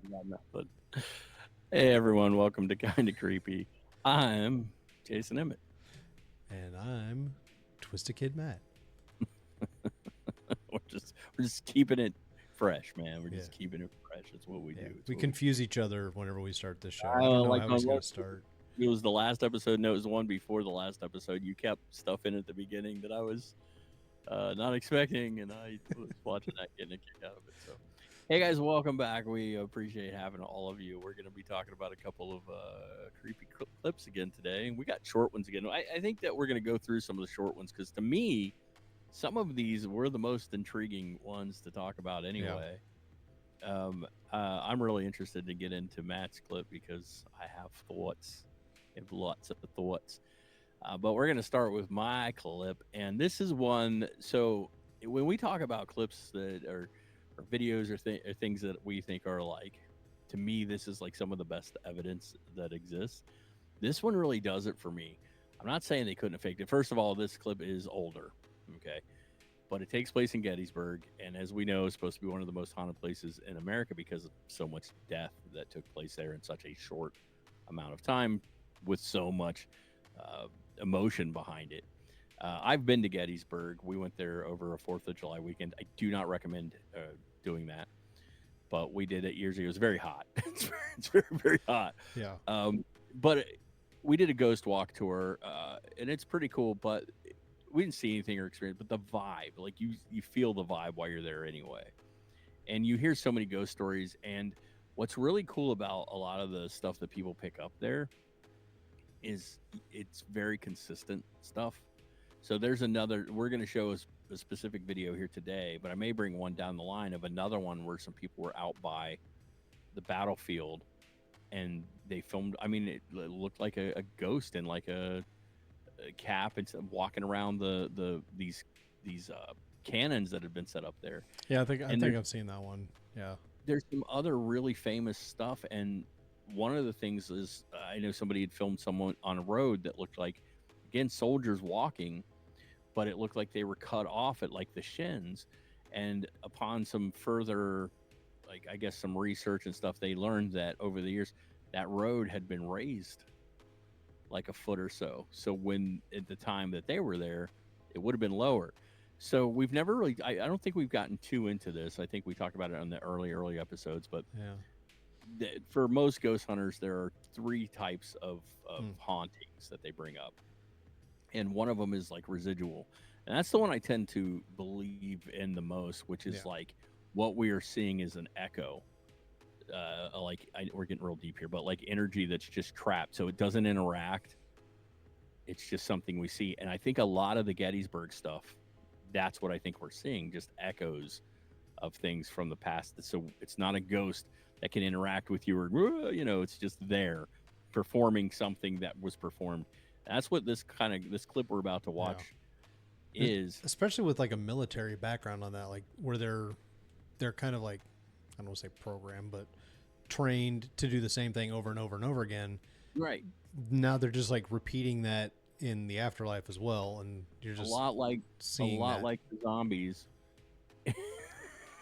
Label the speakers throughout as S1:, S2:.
S1: got nothing. Hey everyone, welcome to Kinda Creepy. I'm Jason Emmett.
S2: And I'm Twisted Kid Matt.
S1: we're just keeping it fresh, man. We're
S2: Yeah.
S1: just keeping it fresh. It's what we
S2: Yeah.
S1: do. It's
S2: We
S1: what we
S2: confuse each other whenever we start this show.
S1: I
S2: I don't know
S1: like
S2: how
S1: my
S2: he's going to start.
S1: it was the last episode. No, it was the one before the last episode. You kept stuff in at the beginning that I was not expecting, and I was watching that, getting a kick out of it. So, hey guys, welcome back. We appreciate having all of you. We're going to be talking about a couple of creepy clips again today. We got short ones again. I think that we're going to go through some of the short ones because to me, some of these were the most intriguing ones to talk about anyway. I'm really interested to get into Matt's clip because I have thoughts. I have lots of thoughts. But we're going to start with my clip. And this is one. So when we talk about clips that are or videos or things that we think are like, to me, this is like some of the best evidence that exists. This one really does it for me. I'm not saying they couldn't have faked it. First of all, this clip is older. Okay. But it takes place in Gettysburg, and as we know, it's supposed to be one of the most haunted places in America because of so much death that took place there in such a short amount of time, with so much uh, emotion behind it. I've been to Gettysburg. We went there over a 4th of July weekend. I do not recommend doing that, but we did it years ago. It was very hot. It's very, very hot.
S2: Yeah.
S1: But we did a ghost walk tour, and it's pretty cool. But we didn't see anything or experience, but the vibe, like you feel the vibe while you're there anyway, and you hear so many ghost stories. And what's really cool about a lot of the stuff that people pick up there is it's very consistent stuff. So there's another. We're going to show a specific video here today, but I may bring one down the line of another one where some people were out by the battlefield and they filmed. I mean, it looked like a ghost in like a cap and walking around these cannons that have been set up there.
S2: Yeah, I
S1: And
S2: think I've seen that one. Yeah.
S1: there's some other really famous stuff. And one of the things is I know somebody had filmed someone on a road that looked like, again, soldiers walking, but it looked like they were cut off at like the shins. And upon some further, like I guess some research and stuff, they learned that over the years that road had been raised like a foot or so. So when at the time that they were there, it would have been lower. So we've never really, I don't think we've gotten too into this. I think we talked about it on the early episodes, but
S2: Yeah.
S1: for most ghost hunters, there are 3 types of
S2: Hmm.
S1: hauntings that they bring up. And one of them is like residual. And that's the one I tend to believe in the most, which is
S2: Yeah.
S1: like what we are seeing is an echo. We're getting real deep here, but like energy that's just trapped, so it doesn't interact. It's just something we see, and I think a lot of the Gettysburg stuff, that's what I think we're seeing, just echoes of things from the past. So it's not a ghost that can interact with you, or it's just there performing something that was performed. That's what this clip we're about to watch is.
S2: Especially with like a military background on that, like where they're kind of like, I don't want to say programmed, but trained to do the same thing over and over and over again.
S1: Right.
S2: Now they're just like repeating that in the afterlife as well, and you're just
S1: a lot like the zombies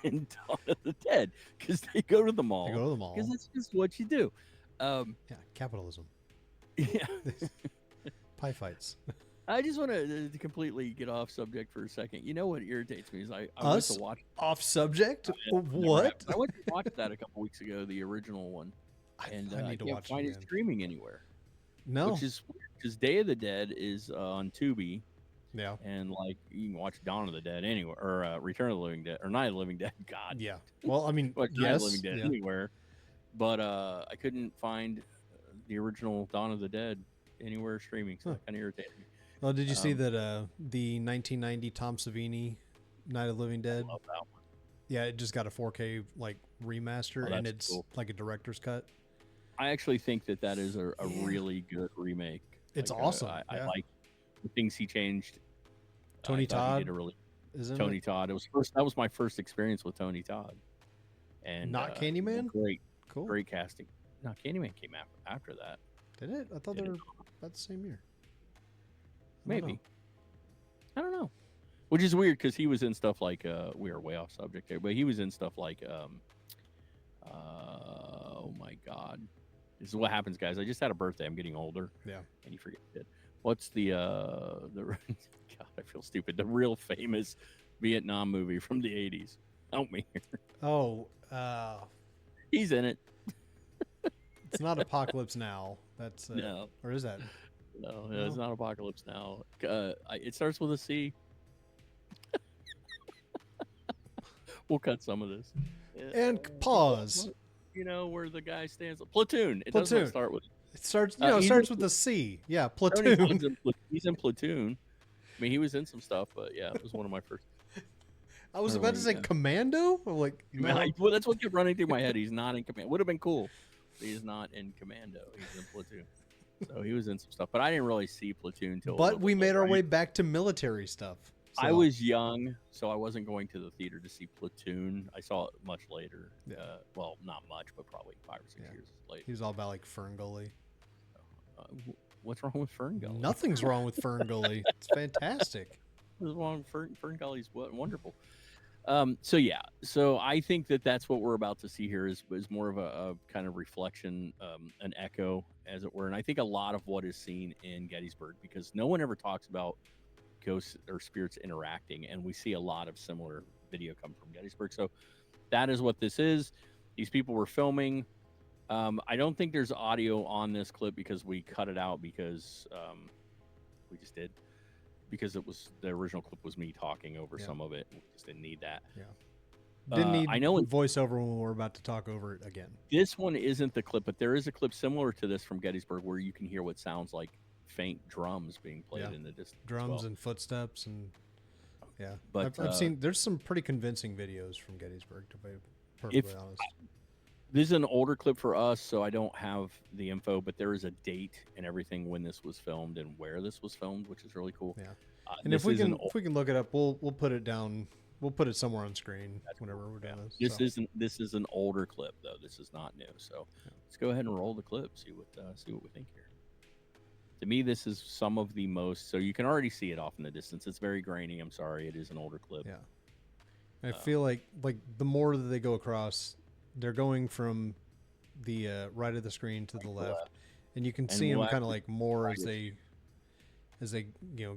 S1: in Dawn of the Dead, because they go to the mall.
S2: They go to the mall
S1: because it's just what you do.
S2: Yeah, capitalism.
S1: Yeah.
S2: Pie fights.
S1: I just want to completely get off subject for a second. You know what irritates me is I went
S2: Us
S1: to watch
S2: off subject. What?
S1: I went to watch that a couple weeks ago, the original one, and
S2: I
S1: I
S2: need to
S1: can't
S2: watch
S1: find
S2: it
S1: it
S2: again.
S1: streaming anywhere.
S2: No.
S1: Which is weird because Day of the Dead is on Tubi.
S2: Yeah.
S1: And like you can watch Dawn of the Dead anywhere, or Return of the Living Dead, or Night of the Living Dead. God.
S2: Yeah. Well, I mean,
S1: Night
S2: yes.
S1: of the Living Dead anywhere, but I couldn't find the original Dawn of the Dead anywhere streaming, so that kind of irritated me.
S2: Well, did you see that the 1990 Tom Savini Night of the Living Dead?
S1: I love that one.
S2: Yeah, it just got a 4K like remaster, and it's
S1: cool.
S2: like a director's cut.
S1: I actually think that is a really good remake.
S2: It's
S1: like,
S2: awesome.
S1: I like the things he changed.
S2: Tony Todd.
S1: He did Tony Todd. That was my first experience with Tony Todd. And
S2: not Candyman.
S1: Great casting. No, Candyman came after that.
S2: Did it? I thought they were about the same year.
S1: Maybe. I don't know. Which is weird because he was in stuff like we are way off subject there, but he was in stuff like God. This is what happens, guys. I just had a birthday. I'm getting older.
S2: Yeah.
S1: And you forget it. What's the God, I feel stupid. The real famous Vietnam movie from the 80s. Help me here.
S2: Oh,
S1: He's in it.
S2: it's not Apocalypse Now. That's
S1: No.
S2: or is that?
S1: No,
S2: No?
S1: it's not Apocalypse Now. It starts with a C. We'll cut some of this.
S2: And pause.
S1: You know where the guy stands. Platoon. It
S2: Platoon.
S1: doesn't start with.
S2: It starts.
S1: He's
S2: Starts
S1: in-
S2: with the C. Yeah,
S1: Tony
S2: Platoon.
S1: Hawk's he's in Platoon. I mean, he was in some stuff, but yeah, it was one of my first.
S2: I was about to say
S1: yeah.
S2: Commando. I'm like, no.
S1: Well, that's what kept running through my head. He's not in Commando. Would have been cool. But he's not in Commando. He's in Platoon. So he was in some stuff, but I didn't really see Platoon till.
S2: But we made our way back to military stuff.
S1: I was young, so I wasn't going to the theater to see Platoon. I saw it much later.
S2: Yeah.
S1: Well, not much, but probably 5 or 6 years later.
S2: He was all about like Fern Gully.
S1: What's wrong with Fern Gully?
S2: Nothing's wrong with Fern Gully. It's fantastic.
S1: What's wrong with Fern Gully's wonderful. So I think that's what we're about to see here is more of a kind of reflection, an echo, as it were. And I think a lot of what is seen in Gettysburg, because no one ever talks about ghosts or spirits interacting, and we see a lot of similar video come from Gettysburg. So that is what this is. These people were filming. I don't think there's audio on this clip because we cut it out because we just did. Because the original clip was me talking over some of it. We just didn't need that.
S2: Yeah. Didn't need
S1: I know
S2: voiceover when we're about to talk over it again.
S1: This one isn't the clip, but there is a clip similar to this from Gettysburg where you can hear what sounds like faint drums being played in the distance.
S2: Drums and footsteps and
S1: but
S2: I've seen there's some pretty convincing videos from Gettysburg, to be perfectly honest.
S1: This is an older clip for us, so I don't have the info, but there is a date and everything when this was filmed and where this was filmed, which is really cool.
S2: Yeah. And if we can look it up, we'll put it down. We'll put it somewhere on screen whenever we're done.
S1: This is an older clip though. This is not new. So let's go ahead and roll the clip. See what we think here. To me, this is some of the most. So you can already see it off in the distance. It's very grainy. I'm sorry. It is an older clip.
S2: Yeah. I feel like the more that they go across, they're going from the right of the screen to the left, and you can see them kind of like more as they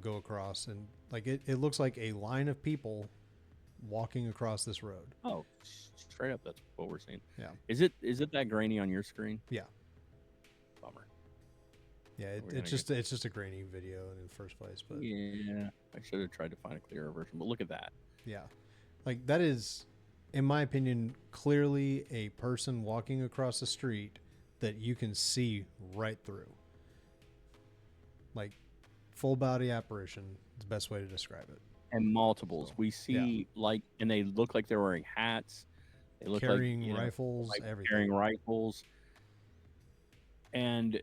S2: go across, and like it looks like a line of people walking across this road.
S1: Oh, straight up, that's what we're seeing.
S2: Yeah.
S1: Is it that grainy on your screen?
S2: Yeah.
S1: Bummer.
S2: Yeah, it's just a grainy video in the first place, but
S1: yeah, I should have tried to find a clearer version. But look at that.
S2: Yeah, like that is, in my opinion, clearly a person walking across the street that you can see right through. Like full body apparition is the best way to describe it.
S1: And multiples. We see and they look like they're wearing hats. They look
S2: carrying rifles, everything.
S1: Carrying rifles. And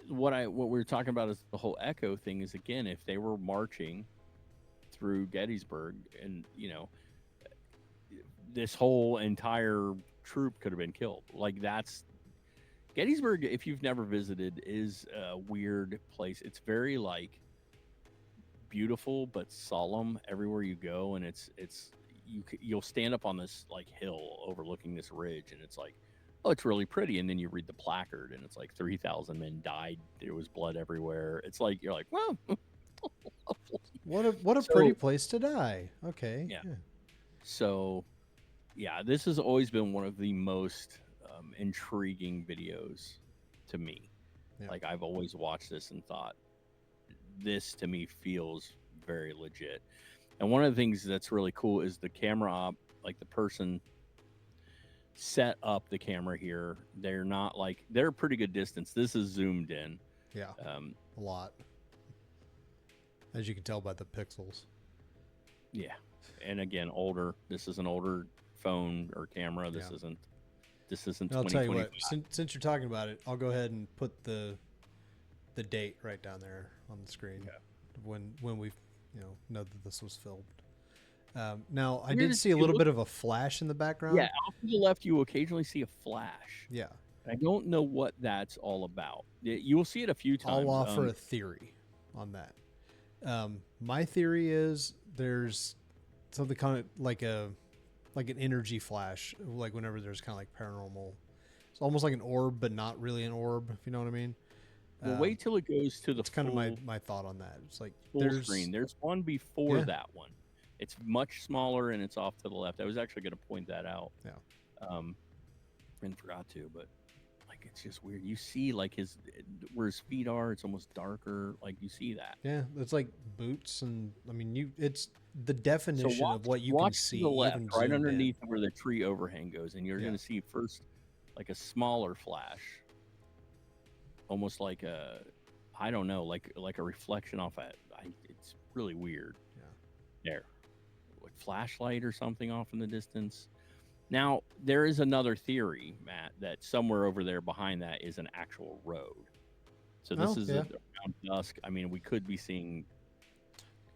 S1: what we were talking about is the whole echo thing is, again, if they were marching through Gettysburg and, this whole entire troop could have been killed. Like Gettysburg, if you've never visited, is a weird place. It's very beautiful but solemn everywhere you go, and you'll stand up on this hill overlooking this ridge, and it's like, oh, it's really pretty, and then you read the placard, and it's like 3,000 men died. There was blood everywhere. It's like you're like, well,
S2: what a pretty place to die. Okay.
S1: Yeah. So, yeah, this has always been one of the most intriguing videos to me. Yeah. Like I've always watched this and thought, this to me feels very legit. And one of the things that's really cool is the camera op, like the person set up the camera here. They're not they're a pretty good distance. This is zoomed in.
S2: Yeah. A lot. As you can tell by the pixels.
S1: Yeah. And again, older. This is an older phone or camera. This isn't.
S2: I'll tell you what. Since you're talking about it, I'll go ahead and put the date right down there on the screen when we know that this was filmed. Now I did see a little bit of a flash in the background.
S1: Yeah, off to the left, you occasionally see a flash.
S2: Yeah,
S1: I don't know what that's all about. You will see it a few times.
S2: I'll offer a theory on that. My theory is there's something kind of like an energy flash, like whenever there's kind of like paranormal It's almost like an orb, but not really an orb, if you know what I mean.
S1: Well, wait till it goes to the
S2: It's kind of my thought on that. It's like
S1: full screen. There's one before that one. It's much smaller and it's off to the left. I was actually going to point that out.
S2: Yeah.
S1: And forgot to, but like it's just weird. You see like where his feet are, it's almost darker. Like you see that.
S2: Yeah, it's like boots, and I mean it's the definition of what you can see.
S1: To the left,
S2: even
S1: right underneath where the tree overhang goes, and you're going to see first like a smaller flash, almost like a, I don't know, like a reflection off it's really weird.
S2: Yeah.
S1: There, like flashlight or something off in the distance. Now there is another theory, Matt, that somewhere over there behind that is an actual road. So this is around dusk. I mean, we could be seeing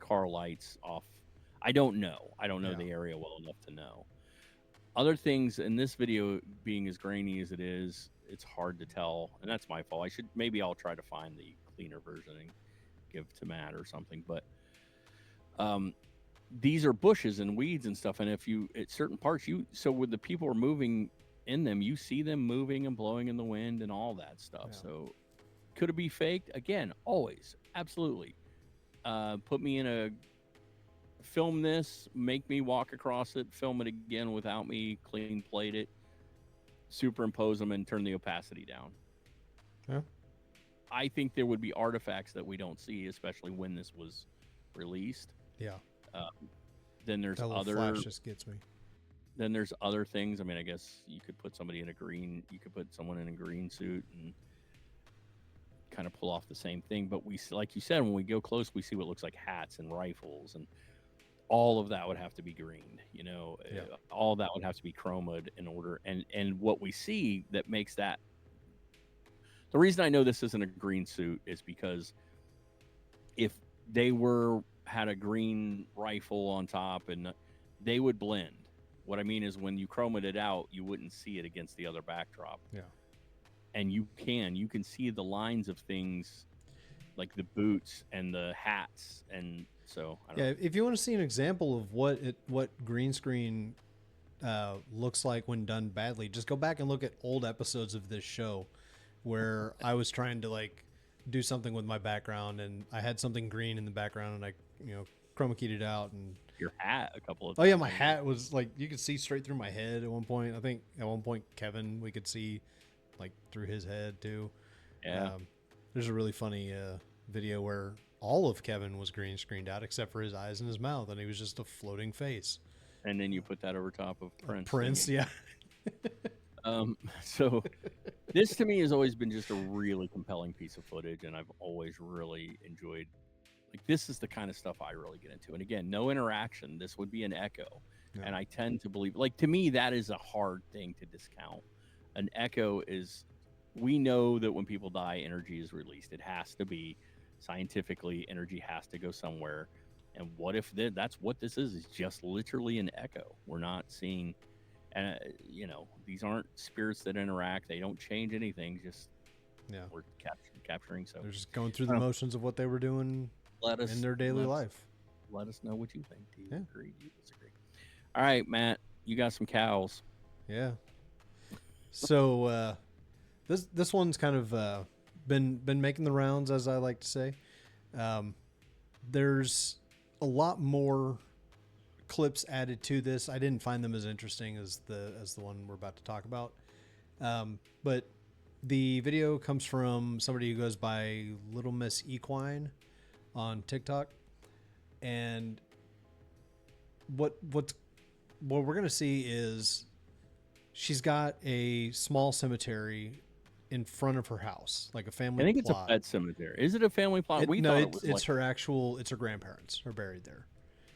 S1: car lights off. I don't know. I don't know the area well enough to know. Other things in this video, being as grainy as it is, it's hard to tell, and that's my fault. Maybe I'll try to find the cleaner version and give to Matt or something. But these are bushes and weeds and stuff, and if you at certain parts, so when the people are moving in them, you see them moving and blowing in the wind and all that stuff. So could it be faked? Again, always, absolutely. Put me in a film this, make me walk across it, film it again without me, clean plate it, superimpose them, and turn the opacity down.
S2: Yeah.
S1: I think there would be artifacts that we don't see, especially when this was released.
S2: Yeah.
S1: Then there's
S2: that
S1: other
S2: flash just gets me.
S1: Then there's other things. I mean, I guess you could put somebody in a green. You could put someone in a green suit and kind of pull off the same thing. But we, like you said, when we go close, we see what looks like hats and rifles, and all of that would have to be green. You know, all that would have to be chromed in order. And what we see that makes that. The reason I know this isn't a green suit is because if they had a green rifle on top, and they would blend. What I mean is when you chromed it out, you wouldn't see it against the other backdrop.
S2: Yeah.
S1: And you can see the lines of things like the boots and the hats. And so, I don't know.
S2: If you want to see an example of what green screen looks like when done badly, just go back and look at old episodes of this show where I was trying to like do something with my background, and I had something green in the background, and I, chroma keyed it out. And
S1: your hat a couple of
S2: times. Oh yeah, my hat was like, you could see straight through my head at one point. I think at one point Kevin, we could see like through his head too.
S1: Yeah.
S2: There's a really funny video where all of Kevin was green screened out except for his eyes and his mouth, and he was just a floating face.
S1: And then you put that over top of Prince.
S2: Prince, yeah.
S1: So this to me has always been just a really compelling piece of footage, and I've always really enjoyed. Like, this is the kind of stuff I really get into. And again, no interaction. This would be an echo. Yeah. And I tend to believe, like, to me, that is a hard thing to discount. An echo is, we know that when people die, energy is released. It has to be scientifically, energy has to go somewhere. And what if that's what this is just literally an echo? We're not seeing, and these aren't spirits that interact. They don't change anything. Just, we're capturing. So
S2: they're just going through the motions of what they were doing in their daily life.
S1: Let us know what you think. Do you agree? Do you disagree? All right, Matt, you got some cows.
S2: Yeah. So this one's kind of been making the rounds, as I like to say. There's a lot more clips added to this. I didn't find them as interesting as the one we're about to talk about. But the video comes from somebody who goes by Little Miss Equine on TikTok, and what we're gonna see is she's got a small cemetery in front of her house, like a family plot.
S1: I think it's a pet cemetery. Is it a family plot?
S2: It's her grandparents are buried there.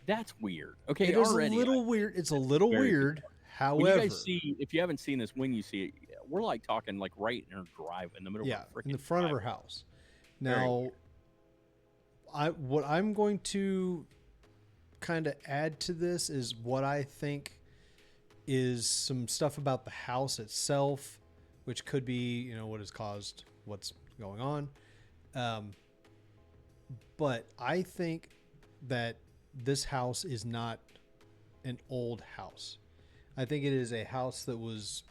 S1: That's weird. Okay,
S2: it is already a little weird. It's a little weird. However,
S1: when you guys see, if you haven't seen this, when you see it, we're like talking like right in her drive, in the middle of her freaking
S2: in the front of her house. Now, what I'm going to kind of add to this is what I think is some stuff about the house itself, which could be, what has caused what's going on. But I think that this house is not an old house. I think it is a house that was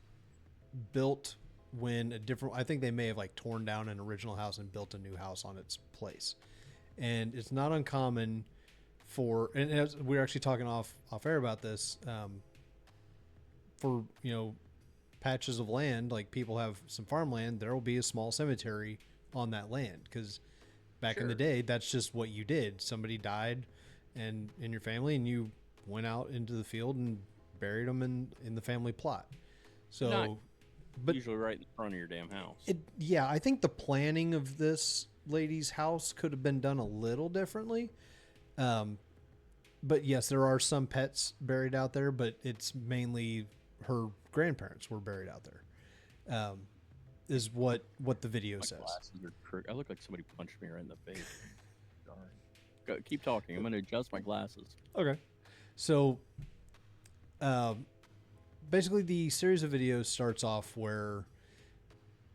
S2: built when I think they may have like torn down an original house and built a new house on its place. And it's not uncommon and as we were actually talking off air about this, for, patches of land, like people have some farmland, there will be a small cemetery on that land. Because back in the day, that's just what you did. Somebody died and in your family, and you went out into the field and buried them in the family plot. So,
S1: but usually right in front of your damn house.
S2: I think the planning of this lady's house could have been done a little differently. But yes, there are some pets buried out there, but it's mainly her grandparents were buried out there. Is what the video says.
S1: I look like somebody punched me right in the face. Darn. Keep talking. I'm going to adjust my glasses.
S2: Okay. So, basically, the series of videos starts off where,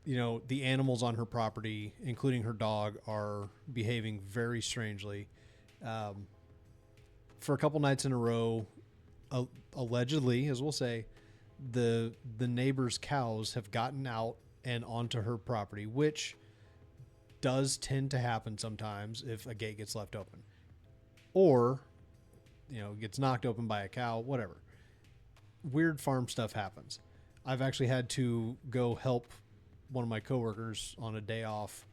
S2: the animals on her property, including her dog, are behaving very strangely. For a couple nights in a row, allegedly, as we'll say, the neighbor's cows have gotten out and onto her property, which does tend to happen sometimes if a gate gets left open, or gets knocked open by a cow, whatever. Weird farm stuff happens. I've actually had to go help one of my coworkers on a day off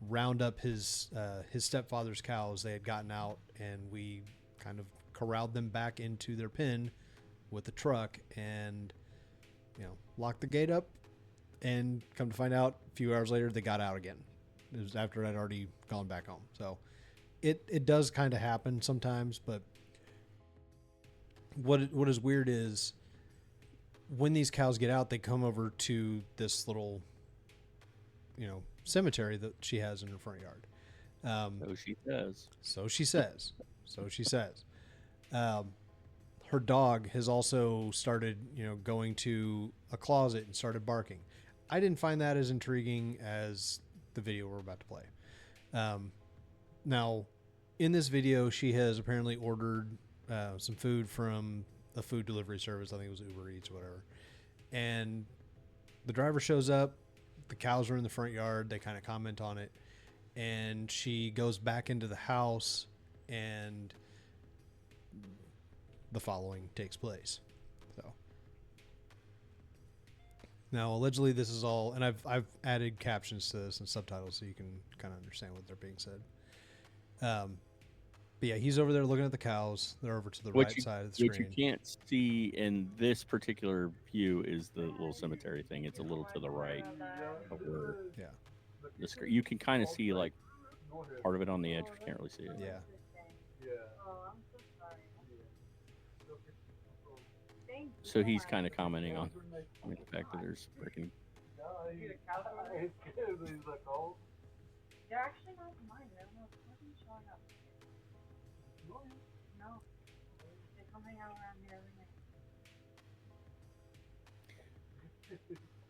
S2: round up his stepfather's cows. They had gotten out, and we kind of corralled them back into their pen with the truck, and locked the gate up. And come to find out, a few hours later, they got out again. It was after I'd already gone back home. So it does kind of happen sometimes. But what is weird is when these cows get out, they come over to this little, cemetery that she has in her front yard.
S1: So she says.
S2: So she says. So she says. Her dog has also started, going to a closet and started barking. I didn't find that as intriguing as the video we're about to play. Now, in this video, she has apparently ordered some food from a food delivery service. I think it was Uber Eats or whatever. And the driver shows up. The cows are in the front yard. They kind of comment on it. And she goes back into the house, and the following takes place. So now, allegedly, this is all, and I've added captions to this and subtitles so you can kind of understand what they're being said. But yeah, he's over there looking at the cows. They're over to the right side of the screen.
S1: What you can't see in this particular view is the little cemetery thing. It's a little to the right of where the screen. You can kind of see like part of it on the edge. You can't really see it.
S2: Yeah.
S1: So he's kind of commenting on the fact that there's freaking.
S3: They're actually not mine. They're not showing up. No. They come hang out around here every night.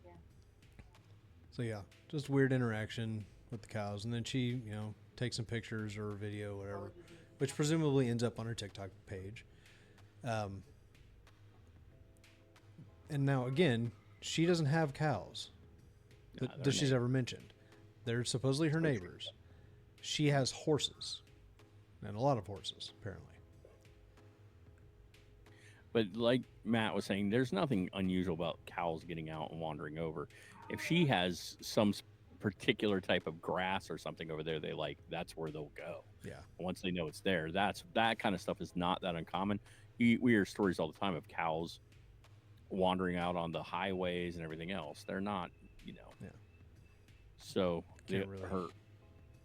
S3: Yeah.
S2: So yeah, just weird interaction with the cows, and then she, takes some pictures or a video, whatever, which presumably ends up on her TikTok page. And now again, she doesn't have cows that she's ever mentioned. They're supposedly her neighbors. She has horses, and a lot of horses, apparently.
S1: But like Matt was saying, there's nothing unusual about cows getting out and wandering over. If she has some particular type of grass or something over there, that's where they'll go.
S2: Yeah.
S1: Once they know it's there, that kind of stuff is not that uncommon. We hear stories all the time of cows wandering out on the highways and everything else. They're not, Yeah. So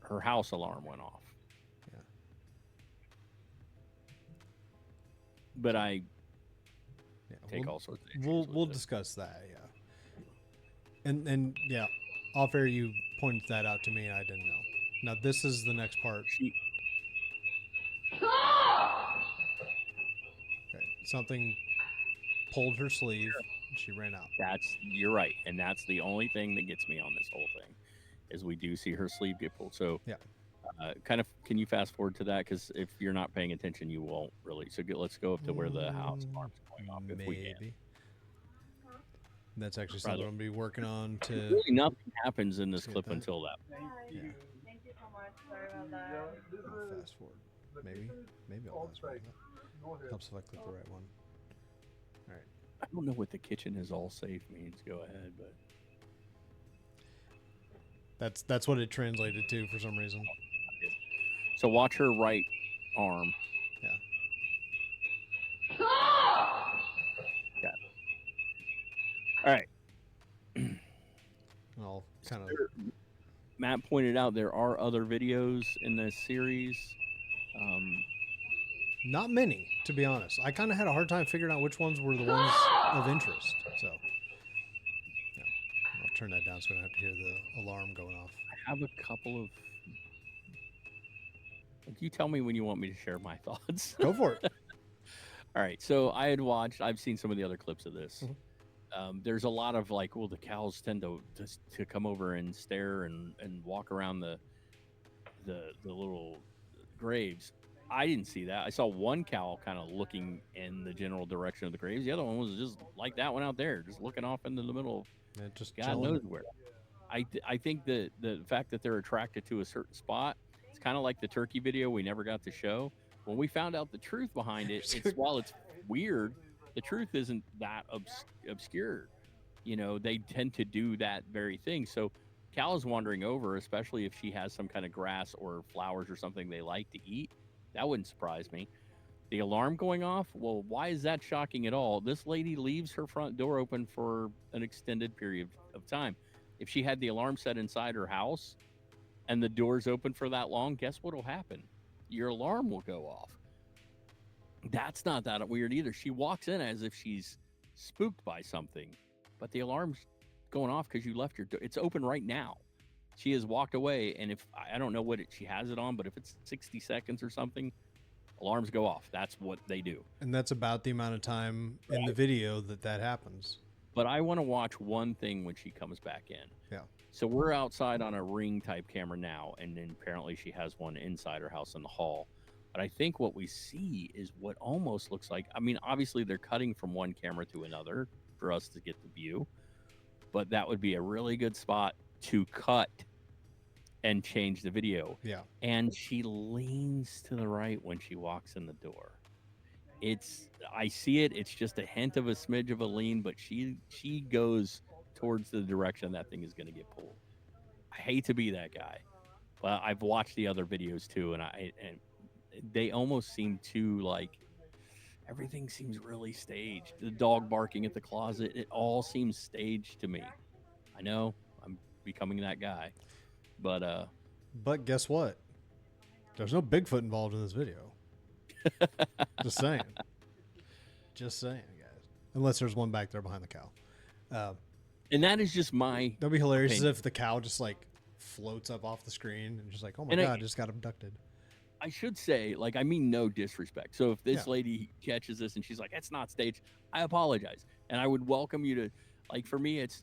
S1: her house alarm went off.
S2: Yeah.
S1: But I take all sorts of things.
S2: We'll discuss that. Yeah. And yeah, off air you pointed that out to me, and I didn't know. Now this is the next part. Okay, something pulled her sleeve, and she ran out.
S1: You're right, and that's the only thing that gets me on this whole thing, is we do see her sleeve get pulled. So
S2: yeah,
S1: can you fast forward to that? Because if you're not paying attention, you won't really. So let's go up to where the house alarm's going off, if we can.
S2: That's actually something I'm going to be working on to.
S1: Really, nothing happens in this
S2: to get
S1: clip
S2: that.
S1: until that.
S2: Yeah.
S3: Thank you so much. Sorry about that.
S2: I'll fast forward. Maybe I'll fast forward. That helps if I click the right one. All right.
S1: I don't know what the kitchen is all safe means. Go ahead, but
S2: That's what it translated to for some reason.
S1: so watch her right arm.
S2: Yeah.
S1: All right.
S2: I'll kind of.
S1: Matt pointed out there are other videos in this series.
S2: Not many, to be honest. I kind of had a hard time figuring out which ones were the ones of interest. So, yeah. I'll turn that down so I don't have to hear the alarm going off.
S1: I have a couple of. You tell me when you want me to share my thoughts.
S2: Go for it.
S1: All right. So I've seen some of the other clips of this. There's a lot of like, well, the cows tend to come over and stare and walk around the little graves. I didn't see that. I saw one cow kind of looking in the general direction of the graves. The other one was just like that one out there, just looking off into the middle of
S2: Just
S1: God
S2: chilling.
S1: knows where. I think that the fact that they're attracted to a certain spot, it's kind of like the turkey video we never got to show. When we found out the truth behind it, while it's weird, the truth isn't that obscure. You know, they tend to do that very thing. So Cal is wandering over, especially if she has some kind of grass or flowers or something they like to eat. That wouldn't surprise me. The alarm going off, well, why is that shocking at all? This lady leaves her front door open for an extended period of time. If she had the alarm set inside her house and the door's open for that long, guess what will happen? Your alarm will go off. That's not that weird either. She walks in as if she's spooked by something, but the alarm's going off because you left your door. It's open right now. She has walked away, and if I don't know what she has it on, but if it's 60 seconds or something, alarms go off. That's what they do.
S2: And that's about the amount of time in the video that happens.
S1: But I want to watch one thing when she comes back in.
S2: Yeah.
S1: So we're outside on a ring type camera now, and then apparently she has one inside her house in the hall. But I think what we see is what almost looks like, I mean, obviously they're cutting from one camera to another for us to get the view, but that would be a really good spot to cut and change the video.
S2: Yeah.
S1: And she leans to the right when she walks in the door. I see it. It's just a hint of a smidge of a lean, but she goes towards the direction that thing is going to get pulled. I hate to be that guy, but I've watched the other videos too, and they almost seem too like everything seems really staged. The dog barking at the closet, it all seems staged to me. I know I'm becoming that guy, but
S2: guess what? There's no Bigfoot involved in this video. Just saying. Just saying, guys. Unless there's one back there behind the cow.
S1: And that is just my.
S2: That'd be hilarious
S1: opinion.
S2: if the cow just like floats up off the screen and just like, oh my God, I just got abducted.
S1: I should say, like, I mean no disrespect. So if this lady catches this and she's like, "It's not staged," I apologize, and I would welcome you to. Like for me, it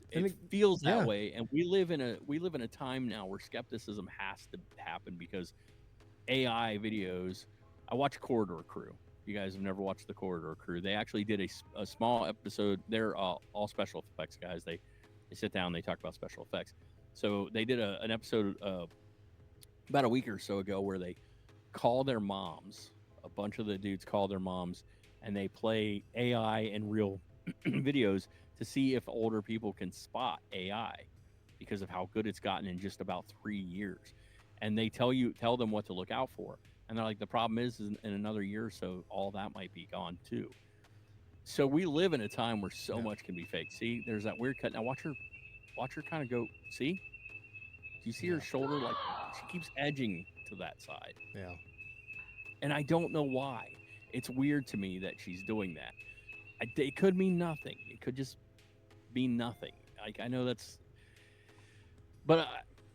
S1: feels that way, and we live in a time now where skepticism has to happen because AI videos. I watch Corridor Crew. You guys have never watched the Corridor Crew. They actually did a small episode. They're all special effects guys. They sit down, they talk about special effects. So they did an episode about a week or so ago where they call their moms. A bunch of the dudes call their moms, and they play AI and real videos to see if older people can spot AI because of how good it's gotten in just about 3 years. And they tell them what to look out for. And they're like, the problem is in another year or so, all that might be gone too. So we live in a time where so much can be fake. See, there's that weird cut. Now watch her kind of go. See? Do you see her shoulder? Like she keeps edging to that side.
S2: Yeah.
S1: And I don't know why. It's weird to me that she's doing that. It could mean nothing. It could just mean nothing. Like I know that's. But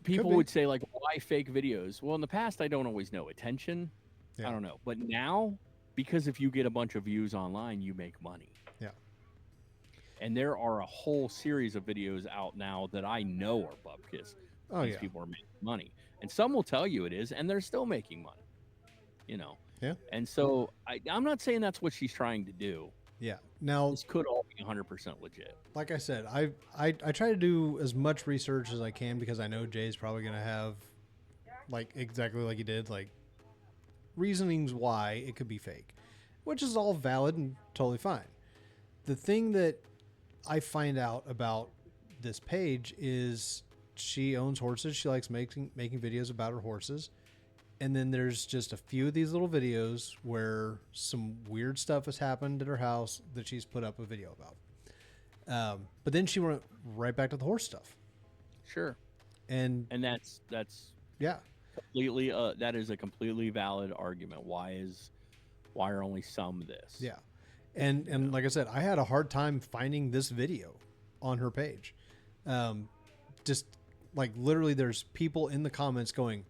S1: people would say, like, why fake videos? Well, in the past, I don't always know. Attention? I don't know. But now, because if you get a bunch of views online, you make money.
S2: Yeah.
S1: And there are a whole series of videos out now that I know are bupkis. These people are making money. And some will tell you it is, and they're still making money. You know?
S2: Yeah.
S1: And so I'm not saying that's what she's trying to do.
S2: Yeah. Now,
S1: this could all be be 100% legit.
S2: Like I said, I try to do as much research as I can because I know Jay's probably going to have, like, exactly like he did, like, reasonings why it could be fake, which is all valid and totally fine. The thing that I find out about this page is she owns horses. She likes making videos about her horses. And then there's just a few of these little videos where some weird stuff has happened at her house that she's put up a video about. But then she went right back to the horse stuff.
S1: Sure.
S2: And
S1: that's
S2: yeah,
S1: completely that is a completely valid argument. Why are only some this?
S2: yeah. And like I said, I had a hard time finding this video on her page. Just like literally there's people in the comments going,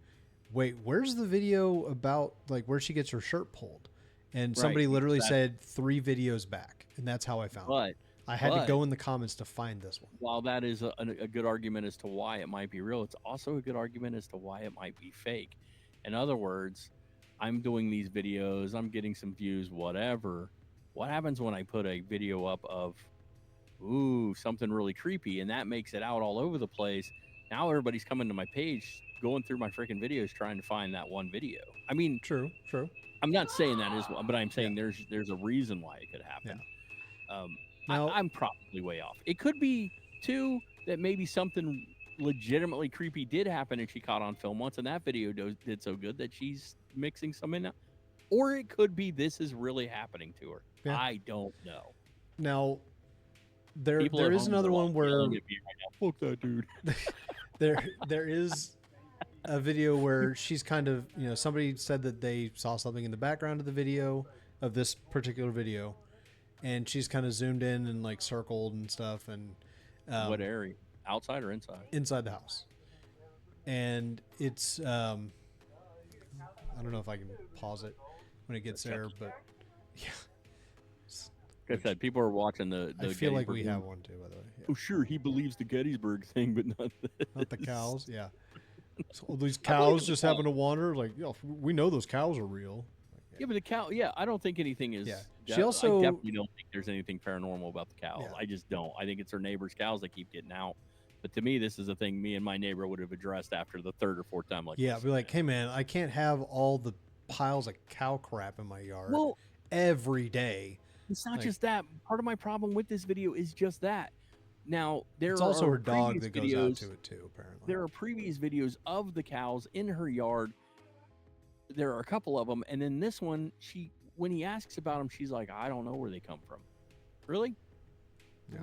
S2: wait, where's the video about like where she gets her shirt pulled? And somebody literally said 3 videos back, and that's how I found it. I had to go in the comments to find this one.
S1: While that is a good argument as to why it might be real, it's also a good argument as to why it might be fake. In other words, I'm doing these videos, I'm getting some views, whatever. What happens when I put a video up of, ooh, something really creepy, and that makes it out all over the place? Now everybody's coming to my page, going through my freaking videos, trying to find that one video. I mean,
S2: true.
S1: I'm not saying that is one, but I'm saying there's a reason why it could happen.
S2: Yeah.
S1: Now, I'm probably way off. It could be too that maybe something legitimately creepy did happen and she caught on film once, and that video did so good that she's mixing some in now. Or it could be this is really happening to her. Yeah. I don't know.
S2: Now, there is another one where
S1: fuck that dude.
S2: there is a video where she's kind of, somebody said that they saw something in the background of the video, of this particular video, and she's kind of zoomed in and like circled and stuff. And
S1: what area? Outside or inside?
S2: Inside the house. And it's I don't know if I can pause it when it gets there, but yeah.
S1: Like I said, people are watching the
S2: I feel like we have one too, by the way. Yeah.
S1: Oh, sure, he believes the Gettysburg thing, but not
S2: the cows. Yeah. So these cows just happen to wander. Like, we know those cows are real.
S1: Yeah, but the cow. Yeah, I don't think anything is.
S2: Yeah.
S1: I definitely don't think there's anything paranormal about the cows.
S2: Yeah.
S1: I just don't. I think it's her neighbor's cows that keep getting out. But to me, this is a thing me and my neighbor would have addressed after the 3rd or 4th time. Like,
S2: yeah, be like, hey man, I can't have all the piles of cow crap in my yard every day.
S1: It's not just that. Part of my problem with this video is just that. Now,
S2: it's also her dog that goes out to it too, apparently.
S1: There are previous videos of the cows in her yard. There are a couple of them. And then this one, when he asks about them, she's like, I don't know where they come from. Really?
S2: Yeah.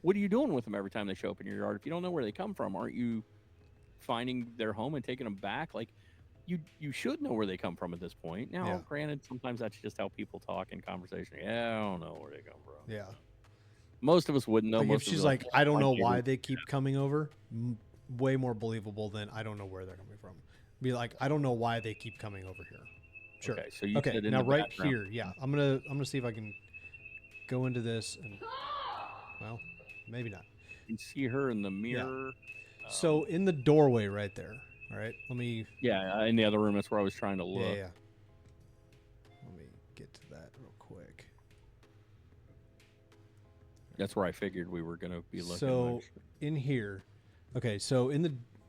S1: What are you doing with them every time they show up in your yard? If you don't know where they come from, aren't you finding their home and taking them back? Like, you should know where they come from at this point. Now, granted, sometimes that's just how people talk in conversation. Yeah, I don't know where they come from.
S2: Yeah.
S1: Most of us wouldn't know.
S2: Like if she's like, I don't know why they keep coming over, way more believable than I don't know where they're coming from. Be like, I don't know why they keep coming over here. Sure.
S1: Okay, so you said in
S2: now
S1: the
S2: right
S1: background.
S2: here, yeah. I'm gonna see if I can go into this and well, maybe not.
S1: You can see her in the mirror.
S2: Yeah. So in the doorway right there. All right, let me.
S1: Yeah, in the other room. That's where I was trying to look.
S2: Yeah. Let me get to that real quick.
S1: That's where I figured we were going to be looking.
S2: So in here, okay. So in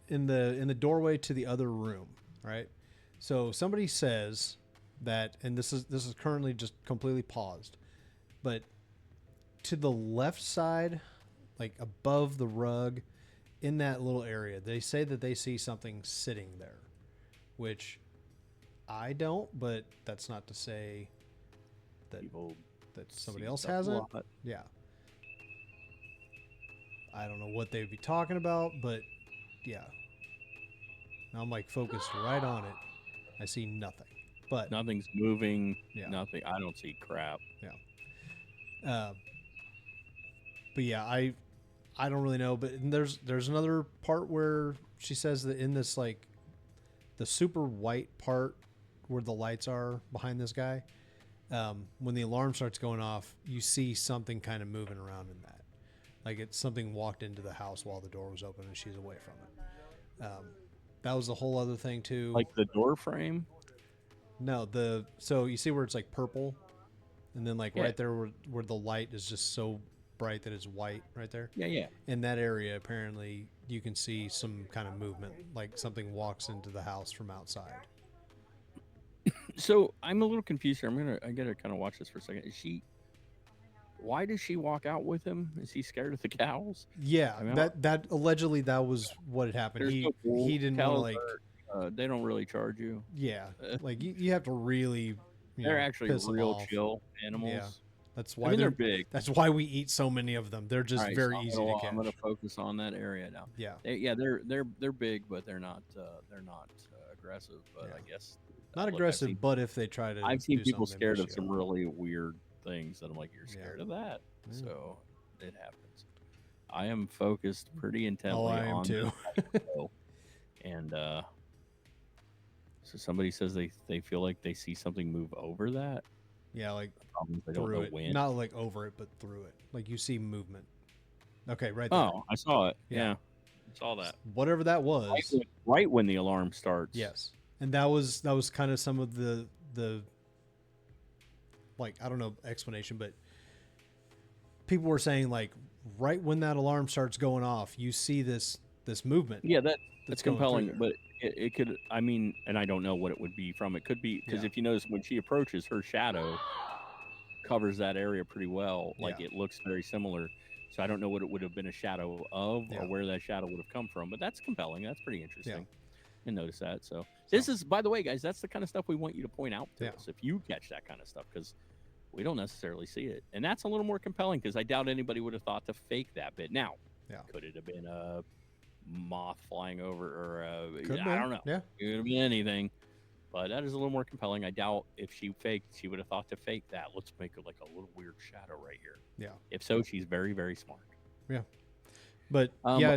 S2: the doorway to the other room, right? So somebody says that, and this is currently just completely paused, but to the left side, like above the rug, in that little area, they say that they see something sitting there, which I don't, but that's not to say that somebody else hasn't. Yeah. I don't know what they would be talking about, but yeah. Now I'm like focused right on it. I see nothing, but
S1: nothing's moving. Yeah. Nothing. I don't see crap.
S2: Yeah. But yeah, I don't really know, but there's another part where she says that in this like the super white part where the lights are behind this guy, when the alarm starts going off, you see something kind of moving around in that. Like it's something walked into the house while the door was open and she's away from it. That was the whole other thing too.
S1: Like the door frame?
S2: No, so you see where it's like purple, and then like right there where the light is just so bright that is white right there.
S1: Yeah.
S2: In that area, apparently, you can see some kind of movement, like something walks into the house from outside.
S1: So I'm a little confused here. I gotta kind of watch this for a second. Why does she walk out with him? Is he scared of the cows?
S2: Yeah,
S1: I mean,
S2: that allegedly that was what had happened.
S1: there's
S2: He
S1: no rule.
S2: he didn't want to
S1: Cows
S2: like.
S1: they don't really charge you.
S2: Yeah, like you have to really.
S1: They're actually
S2: piss them
S1: real
S2: off.
S1: chill animals.
S2: Yeah, that's why
S1: they're big.
S2: That's why we eat so many of them. They're just very easy to catch.
S1: I'm gonna focus on that area now.
S2: Yeah,
S1: they're big, but they're not aggressive. But
S2: Yeah.
S1: I guess
S2: not aggressive. But if they try to,
S1: I've seen
S2: do
S1: people
S2: something,
S1: scared
S2: they
S1: of some really weird things that I'm like, you're scared of that.
S2: Yeah.
S1: So it happens. I am focused pretty intently
S2: I am
S1: on
S2: too.
S1: this show. And so somebody says they feel like they see something move over that.
S2: Yeah, like
S1: they don't
S2: through
S1: know
S2: it,
S1: when.
S2: not like over it, but through it. Like you see movement. Okay, right there.
S1: Oh, I saw it.
S2: Yeah.
S1: Yeah, I saw that.
S2: Whatever that was.
S1: Right when the alarm starts.
S2: Yes, and that was kind of some of the like, I don't know, explanation, but people were saying like right when that alarm starts going off, you see this movement.
S1: Yeah, that's
S2: going
S1: compelling,
S2: through
S1: but it could. I mean, and I don't know what it would be from. It could be because if you notice when she approaches, her shadow covers that area pretty well. Like it looks very similar. So I don't know what it would have been a shadow of or where that shadow would have come from. But that's compelling. That's pretty interesting. You notice that. So this is, by the way, guys, that's the kind of stuff we want you to point out to us if you catch that kind of stuff, because we don't necessarily see it. And that's a little more compelling because I doubt anybody would have thought to fake that bit. Now, could it have been a moth flying over or I don't know.
S2: Yeah.
S1: It could have been anything. But that is a little more compelling. I doubt if she faked, she would have thought to fake that. Let's make it like a little weird shadow right here.
S2: Yeah.
S1: If so, she's very, very smart.
S2: Yeah. But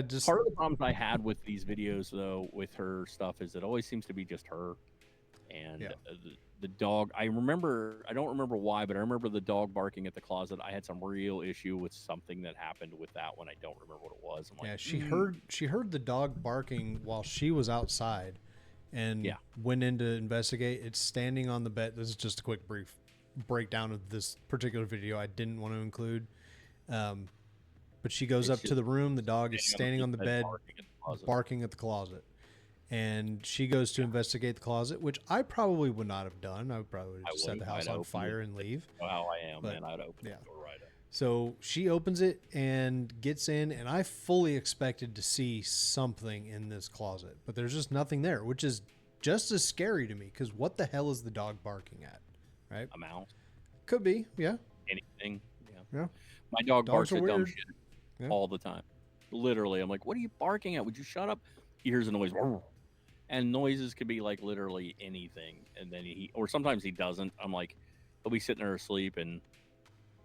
S2: just
S1: part of the problems I had with these videos though, with her stuff, is it always seems to be just her and the dog. I don't remember why, but I remember the dog barking at the closet. I had some real issue with something that happened with that one. I don't remember what it was. I'm like,
S2: she heard the dog barking while she was outside and went in to investigate. It's standing on the bed. This is just a quick brief breakdown of this particular video I didn't want to include. But she goes up to the room. The dog is standing on the bed, barking at the closet. And she goes to investigate the closet, which I probably would not have done. I would probably just set the house on fire and leave.
S1: Wow, I am, man. I'd open the door right up.
S2: So she opens it and gets in, and I fully expected to see something in this closet, but there's just nothing there, which is just as scary to me, because what the hell is the dog barking at, right?
S1: A mouse?
S2: Could be, yeah.
S1: Anything,
S2: yeah.
S1: My dog barks at dumb shit all the time. Literally, I'm like, what are you barking at? Would you shut up? He hears a noise. And noises could be like literally anything. And then or sometimes he doesn't. I'm like, he'll be sitting there asleep. And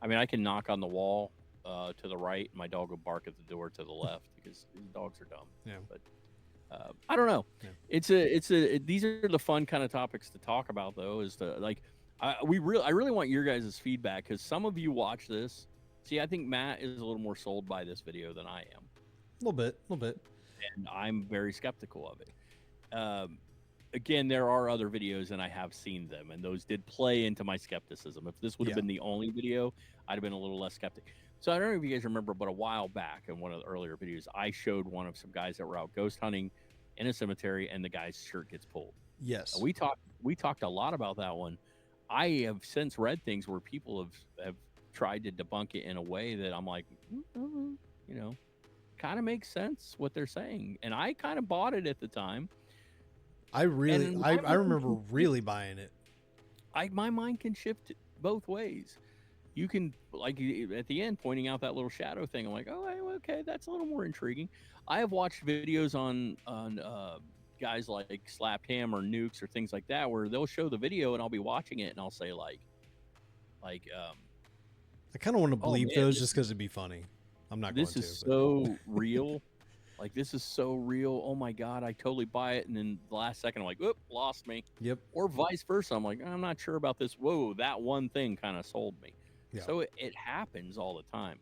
S1: I mean, I can knock on the wall to the right. And my dog will bark at the door to the left because these dogs are dumb.
S2: Yeah.
S1: But I don't know. Yeah. These are the fun kind of topics to talk about though, is to like, I really want your guys' feedback, because some of you watch this. See, I think Matt is a little more sold by this video than I am.
S2: A little bit.
S1: And I'm very skeptical of it. Again, there are other videos, and I have seen them, and those did play into my skepticism. If this would have been the only video, I'd have been a little less skeptic. So I don't know if you guys remember, but a while back in one of the earlier videos, I showed one of some guys that were out ghost hunting in a cemetery, and the guy's shirt gets pulled.
S2: Yes.
S1: We talked a lot about that one. I have since read things where people have tried to debunk it in a way that I'm like, kind of makes sense what they're saying. And I kind of bought it at the time.
S2: I remember really buying it.
S1: My mind can shift both ways. You can, like at the end, pointing out that little shadow thing. I'm like, oh, okay, that's a little more intriguing. I have watched videos on guys like Slapped Ham or Nukes or things like that, where they'll show the video and I'll be watching it and I'll say I
S2: kind of want to believe those just because it'd be funny. I'm not going to.
S1: This is so real. Like, this is so real. Oh my God, I totally buy it. And then the last second, I'm like, whoop, lost me.
S2: Yep.
S1: Or vice versa. I'm like, I'm not sure about this. Whoa, that one thing kind of sold me. Yeah. So it happens all the time.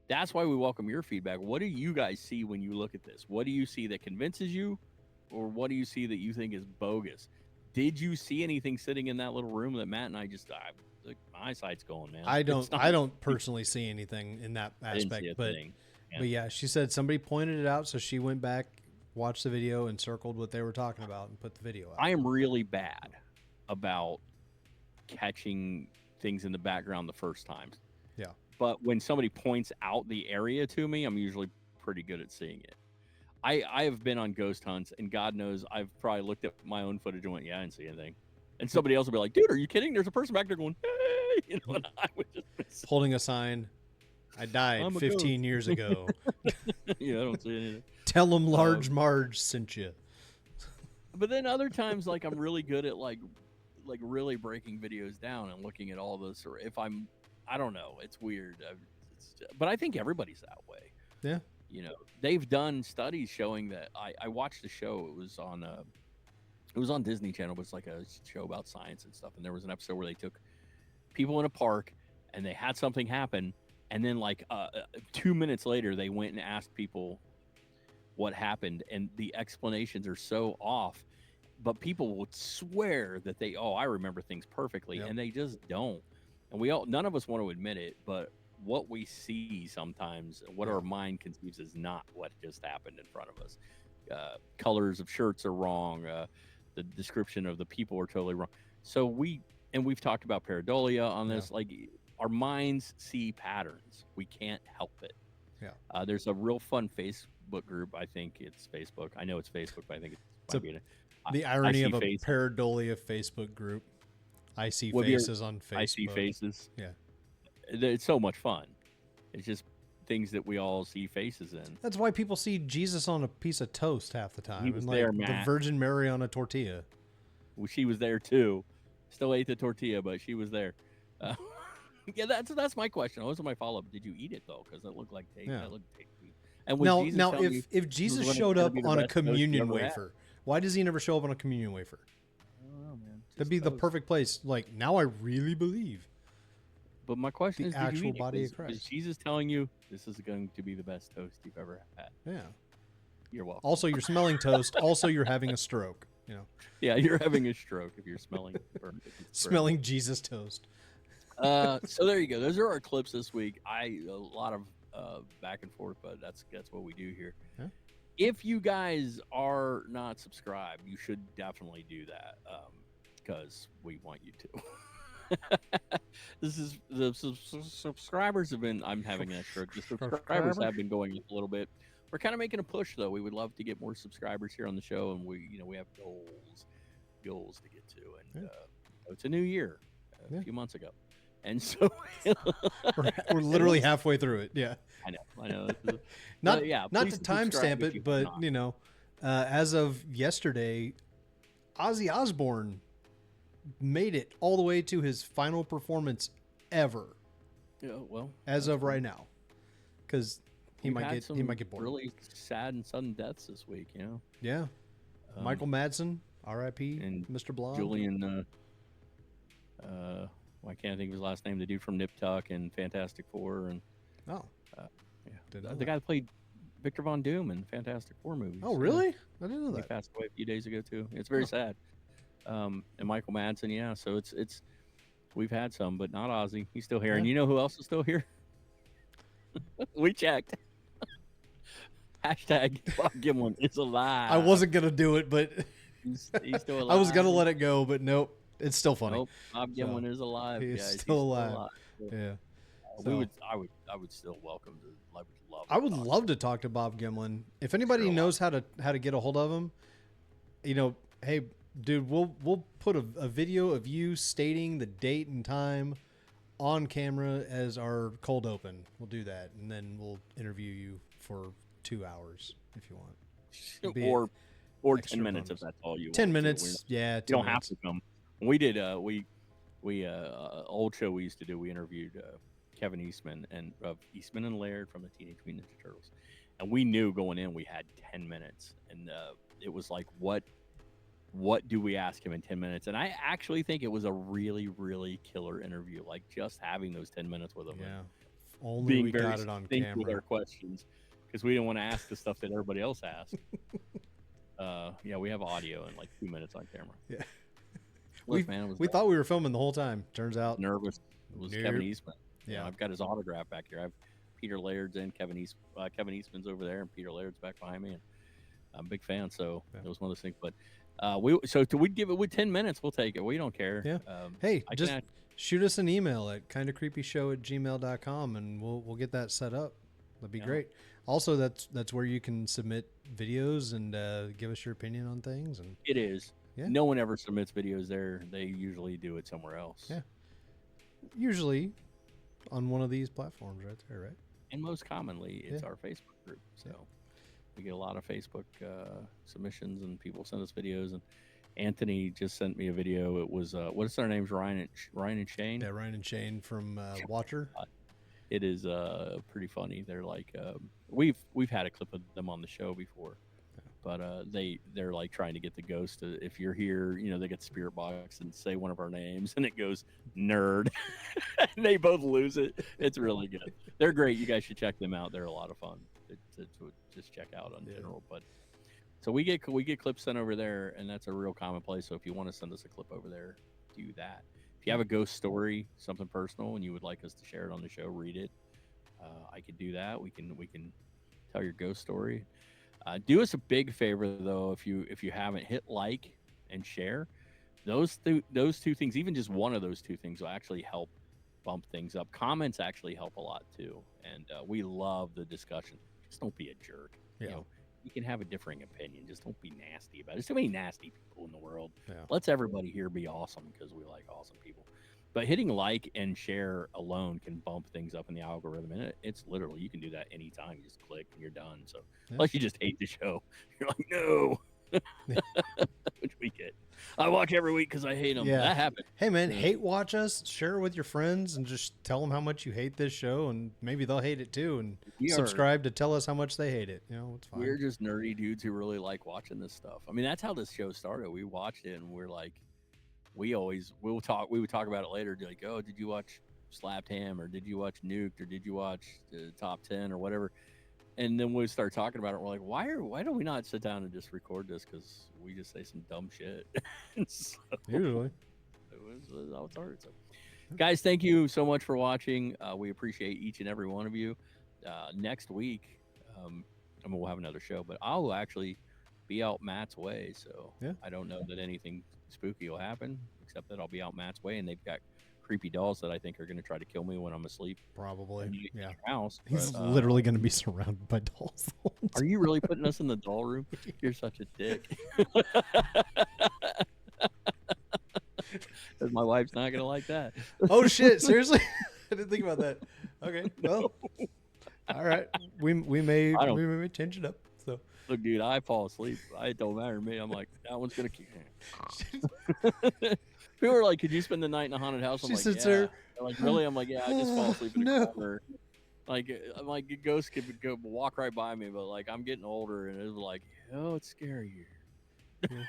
S1: That's why we welcome your feedback. What do you guys see when you look at this? What do you see that convinces you? Or what do you see that you think is bogus? Did you see anything sitting in that little room that Matt and I just, my eyesight's going, man.
S2: I don't personally see anything in that
S1: I didn't
S2: aspect,
S1: see a
S2: but
S1: thing.
S2: but yeah, she said somebody pointed it out, so she went back, watched the video, and circled what they were talking about and put the video out.
S1: I am really bad about catching things in the background the first time.
S2: Yeah.
S1: But when somebody points out the area to me, I'm usually pretty good at seeing it. I have been on ghost hunts, and God knows I've probably looked at my own footage and went, yeah, I didn't see anything. And somebody else will be like, dude, are you kidding? There's a person back there going, hey, you know, and I would just miss it.
S2: Holding a sign. I died 15 years ago.
S1: Yeah, I don't see anything.
S2: Tell them Large Marge sent you.
S1: But then other times, like, I'm really good at like really breaking videos down and looking at all this, or if I don't know, it's weird. But I think everybody's that way.
S2: Yeah.
S1: You know, they've done studies showing that. I watched a show. It was on Disney Channel, but it's like a show about science and stuff. And there was an episode where they took people in a park and they had something happen, and then like 2 minutes later, they went and asked people what happened, and the explanations are so off. But people would swear that I remember things perfectly, and they just don't. And none of us want to admit it, but what we see sometimes, what our mind conceives, is not what just happened in front of us. Colors of shirts are wrong. The description of the people are totally wrong. So we've talked about pareidolia on this. Like, our minds see patterns. We can't help it.
S2: Yeah.
S1: There's a real fun Facebook group. I think it's Facebook. I know it's Facebook, but I think
S2: the irony of a pareidolia Facebook group. I see faces on Facebook.
S1: I see faces.
S2: Yeah.
S1: It's so much fun. It's just things that we all see faces in.
S2: That's why people see Jesus on a piece of toast half the time.
S1: He was
S2: and
S1: there,
S2: the
S1: Matt.
S2: Virgin Mary on a tortilla.
S1: Well, she was there too. Still ate the tortilla, but she was there. Yeah, that's my question. That was my follow up. Did you eat it though? Because it looked like tasty. It looked tasty. And
S2: if Jesus showed up on a communion wafer, why does he never show up on a communion wafer?
S1: I don't know, man.
S2: That'd be the perfect place. Like, now I really believe.
S1: But my question is,
S2: the actual body of Christ.
S1: Is Jesus telling you this is going to be the best toast you've ever had?
S2: Yeah.
S1: You're welcome.
S2: Also, you're smelling toast. Also, you're having a stroke. You know.
S1: Yeah, you're having a stroke if you're smelling
S2: smelling Jesus toast.
S1: So there you go. Those are our clips this week. A lot of back and forth, but that's what we do here.
S2: Yeah.
S1: If you guys are not subscribed, you should definitely do that because we want you to. This is the subscribers have been. I'm having an extra. The subscribers have been going a little bit. We're kind of making a push though. We would love to get more subscribers here on the show, and we have goals to get to, and it's a new year, a few months ago, and so
S2: we're literally halfway through it. Yeah,
S1: I know.
S2: not to timestamp it, but as of yesterday, Ozzy Osbourne made it all the way to his final performance ever.
S1: Yeah, well,
S2: as of right now, because he might get bored.
S1: Really sad and sudden deaths this week, you know.
S2: Yeah, Michael Madsen, R.I.P.
S1: and
S2: Mr. Blonde.
S1: Julian. I can't think of his last name. The dude from Nip Tuck and Fantastic Four, and the guy that played Victor Von Doom in Fantastic Four movies.
S2: Oh, really? I didn't know that.
S1: He passed away a few days ago too. It's very sad. And Michael Madsen, yeah. So it's we've had some, but not Ozzy. He's still here. Yeah. And you know who else is still here? We checked. Hashtag Bob Gimlin is alive.
S2: I wasn't gonna do it, but
S1: he's still alive.
S2: I was gonna let it go, but nope. It's still funny.
S1: Nope, Bob Gimlin is alive.
S2: He's still alive. Yeah.
S1: I would still welcome to.
S2: I would love to talk to Bob Gimlin. If anybody knows how to get a hold of him, hey, dude, we'll put a video of you stating the date and time on camera as our cold open. We'll do that, and then we'll interview you for 2 hours if you want.
S1: Or 10 minutes if that's all you want.
S2: 10 minutes, yeah.
S1: You don't have to come. We did old show we used to do. We interviewed Kevin Eastman and Laird from the Teenage Mutant Ninja Turtles, and we knew going in we had 10 minutes, and it was like, what do we ask him in 10 minutes? And I actually think it was a really, really killer interview. Like, just having those 10 minutes with him.
S2: Yeah. Only we got it on camera.
S1: With our questions, because we didn't want to ask the stuff that everybody else asked. We have audio and like 2 minutes on camera.
S2: Yeah.
S1: Look, man, it was
S2: we thought we were filming the whole time. Turns out,
S1: nervous. It was Kevin Eastman.
S2: Yeah,
S1: I've got his autograph back here. I have Peter Laird's and Kevin Eastman's over there, and Peter Laird's back behind me. And I'm a big fan, so it was one of those things. But we'd give it with 10 minutes. We'll take it. We don't care.
S2: Yeah. Hey, just shoot us an email at KindaCreepyShow@gmail.com, and we'll get that set up. That'd be great. Also, that's where you can submit videos and give us your opinion on things. And
S1: it is. Yeah. No one ever submits videos there. They usually do it somewhere else.
S2: Yeah. Usually on one of these platforms right there, right?
S1: And most commonly, it's our Facebook group. So we get a lot of Facebook submissions, and people send us videos. And Anthony just sent me a video. It was what's their names? Ryan and Shane.
S2: Yeah, Ryan and Shane from Watcher.
S1: It is pretty funny. They're like we've had a clip of them on the show before, but they're like trying to get the ghost to, if you're here, they get the spirit box and say one of our names, and it goes nerd, and they both lose it. It's really good. They're great. You guys should check them out. They're a lot of fun to just check out on general. But so we get clips sent over there, and that's a real common place. So if you want to send us a clip over there, do that. If you have a ghost story, something personal, and you would like us to share it on the show, read it. I could do that. We can tell your ghost story. Do us a big favor though, if you haven't, hit like and share. Those two things, even just one of those two things, will actually help bump things up. Comments actually help a lot too, and we love the discussion. Just don't be a jerk.
S2: Yeah.
S1: You can have a differing opinion. Just don't be nasty about it. There's so many nasty people in the world.
S2: Yeah.
S1: Let's everybody here be awesome, because we like awesome people. But hitting like and share alone can bump things up in the algorithm. And it's literally, you can do that anytime. You just click and you're done. So unless you just hate the show, you're like, no. Which we get. I watch every week because I hate them. Yeah. That happened.
S2: Hey, man, hate watch us. Share it with your friends and just tell them how much you hate this show, and maybe they'll hate it too. And subscribe to tell us how much they hate it. It's fine.
S1: We're just nerdy dudes who really like watching this stuff. I mean, that's how this show started. We watched it, and we're like, we would talk about it later. Like, oh, did you watch Slapped Ham, or did you watch Nuked, or did you watch the Top 10 or whatever? And then we start talking about it. We're like, why don't we not sit down and just record this? Because we just say some dumb shit. So,
S2: usually,
S1: it was how it started. So, guys, thank you so much for watching. We appreciate each and every one of you. Next week, we'll have another show, but I'll actually be out Matt's way. So I don't know that anything spooky will happen, except that I'll be out Matt's way, and they've got creepy dolls that I think are going to try to kill me when I'm asleep.
S2: Probably.
S1: In your house.
S2: He's literally going to be surrounded by dolls.
S1: Are you really putting us in the doll room? You're such a dick. My wife's not going to like that.
S2: Oh shit! Seriously, I didn't think about that. Okay, well, all right. We may change it up. So
S1: look, dude, I fall asleep. It don't matter to me. I'm like, that one's going to keep. People are like, could you spend the night in a haunted house? I'm like, yeah. They're like, really? I'm like, yeah, I just fall asleep in a corner. Like, I'm like, a ghost could go walk right by me, but like, I'm getting older, and it was like, it's scary here. Yeah.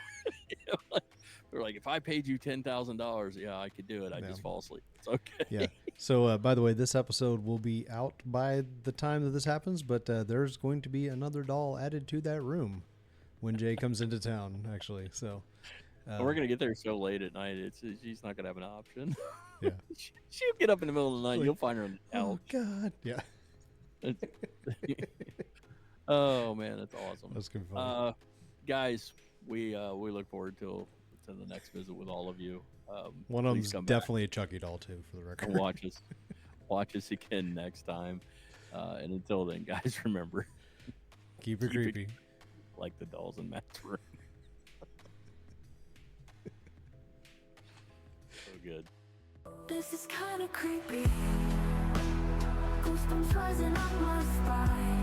S1: They're like, if I paid you $10,000, yeah, I could do it. I just fall asleep. It's okay.
S2: Yeah. So, by the way, this episode will be out by the time that this happens, but there's going to be another doll added to that room when Jay comes into town, actually. So.
S1: We're gonna get there so late at night. She's not gonna have an option.
S2: Yeah,
S1: she'll get up in the middle of the night. You'll find her on the couch.
S2: Oh God, yeah.
S1: Oh man, that's awesome.
S2: That's gonna be fun.
S1: Guys, we look forward to the next visit with all of you.
S2: One of them's definitely a Chucky doll too, for the record.
S1: Watch us again next time. And until then, guys, remember,
S2: keep it creepy,
S1: like the dolls in Matt's room. Good.
S4: This is kind of creepy. Goosebumps rising up my spine.